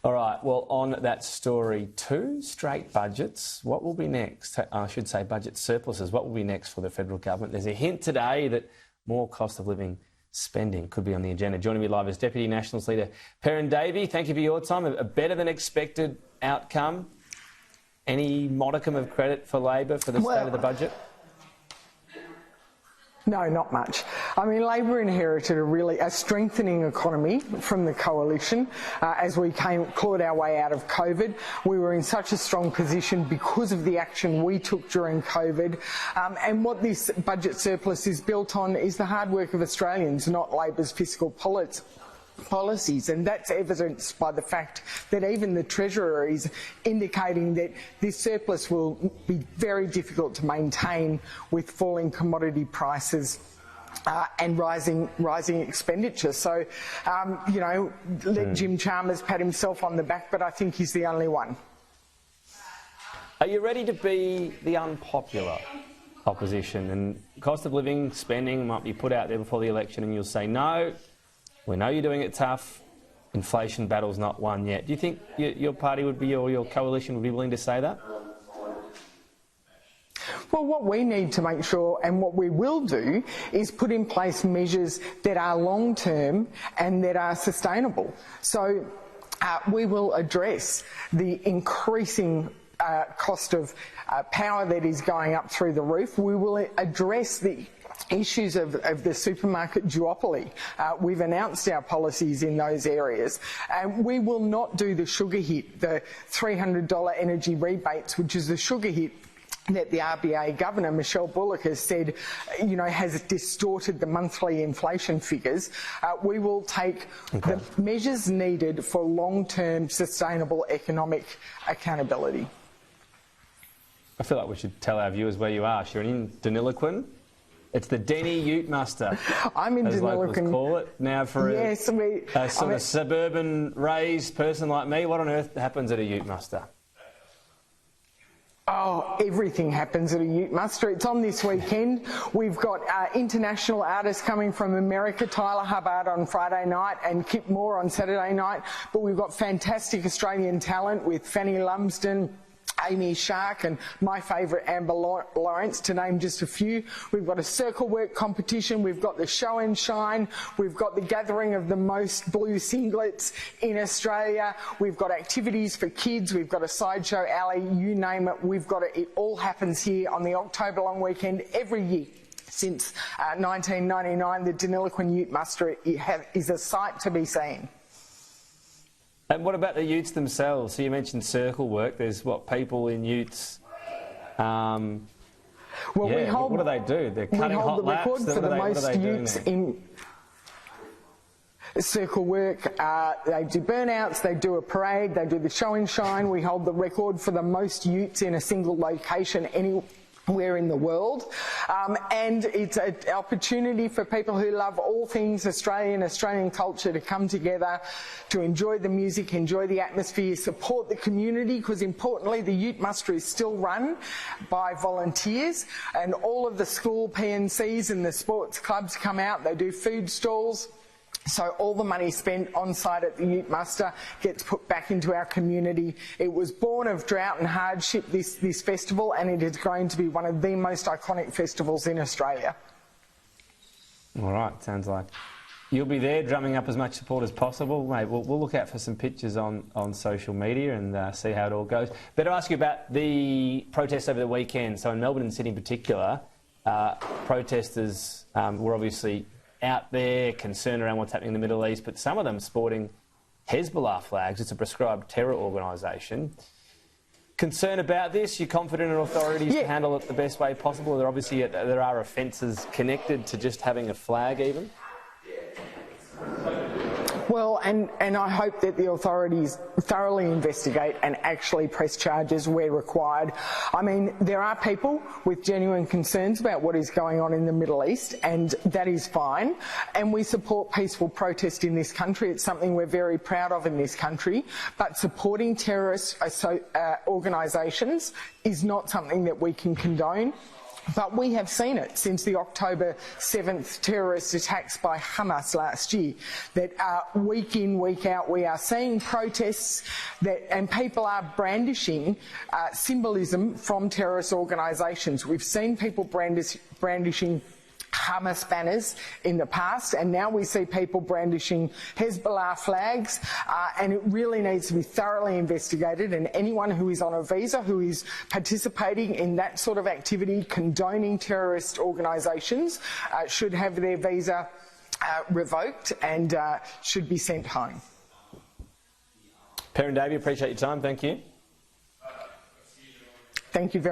All right, well, on that story, 2 straight budgets. What will be next? I should say budget surpluses. What will be next for the federal government? There's a hint today that more cost of living spending could be on the agenda. Joining me live is Deputy Nationals Leader Perrin Davey. Thank you for your time. A better than expected outcome. Any modicum of credit for Labor for the state of the budget? No, not much. I mean, Labor inherited a strengthening economy from the coalition as we clawed our way out of COVID. We were in such a strong position because of the action we took during COVID. And what this budget surplus is built on is the hard work of Australians, not Labor's fiscal policies, and that's evidenced by the fact that even the Treasurer is indicating that this surplus will be very difficult to maintain with falling commodity prices and rising expenditure. So, let Jim Chalmers pat himself on the back, but I think he's the only one. Are you ready to be the unpopular opposition? And cost of living spending might be put out there before the election and you'll say no. We know you're doing it tough. Inflation battle's not won yet. Do you think your party would be, or your coalition would be willing to say that? Well, what we need to make sure, and what we will do, is put in place measures that are long-term and that are sustainable. So we will address the increasing cost of power that is going up through the roof. We will address the issues of the supermarket duopoly. We've announced our policies in those areas, and we will not do the sugar hit, the $300 energy rebates, which is the sugar hit that the RBA Governor, Michelle Bullock, has said, has distorted the monthly inflation figures. We will take the measures needed for long-term sustainable economic accountability. I feel like we should tell our viewers where you are. You're in Deniliquin. It's the Denny Ute Muster, I'm in as locals Deniliquin. Call it. Now, for a sort of suburban raised person like me, what on earth happens at a Ute Muster? Oh, everything happens at a Ute Muster. It's on this weekend. We've got international artists coming from America, Tyler Hubbard on Friday night and Kip Moore on Saturday night. But we've got fantastic Australian talent with Fanny Lumsden, Amy Shark and my favourite Amber Lawrence, to name just a few. We've got a circle work competition, we've got the show and shine, we've got the gathering of the most blue singlets in Australia, we've got activities for kids, we've got a sideshow alley, you name it, we've got it. It all happens here on the October long weekend every year. Since 1999, the Deniliquin Ute Muster is a sight to be seen. And what about the utes themselves? So you mentioned circle work. There's people in utes. Well, we hold. What do they do? They're cutting hot laps. We hold the record for the most utes in circle work. They do burnouts. They do a parade. They do the show and shine. We hold the record for the most utes in a single location anywhere in the world, and it's an opportunity for people who love all things Australian culture to come together, to enjoy the music, enjoy the atmosphere, support the community, because importantly the Ute Muster is still run by volunteers, and all of the school PNCs and the sports clubs come out, they do food stalls. So all the money spent on site at the Ute Muster gets put back into our community. It was born of drought and hardship, this festival, and it is going to be one of the most iconic festivals in Australia. All right, sounds like you'll be there drumming up as much support as possible. Mate, we'll look out for some pictures on social media and see how it all goes. Better ask you about the protests over the weekend. So in Melbourne and Sydney in particular, protesters were obviously out there, concerned around what's happening in the Middle East, but some of them sporting Hezbollah flags. It's a prescribed terror organisation. Concern about this? You're confident in authorities to handle it the best way possible? There are offences connected to just having a flag even? Well, and I hope that the authorities thoroughly investigate and actually press charges where required. I mean, there are people with genuine concerns about what is going on in the Middle East, and that is fine. And we support peaceful protest in this country. It's something we're very proud of in this country. But supporting terrorist organisations is not something that we can condone. But we have seen it since the October 7th terrorist attacks by Hamas last year, that week in, week out, we are seeing protests and people are brandishing symbolism from terrorist organisations. We've seen people brandishing Hamas banners in the past, and now we see people brandishing Hezbollah flags, and it really needs to be thoroughly investigated, and anyone who is on a visa who is participating in that sort of activity, condoning terrorist organisations, should have their visa revoked and should be sent home. Perrin Davey, appreciate your time. Thank you. Thank you very much.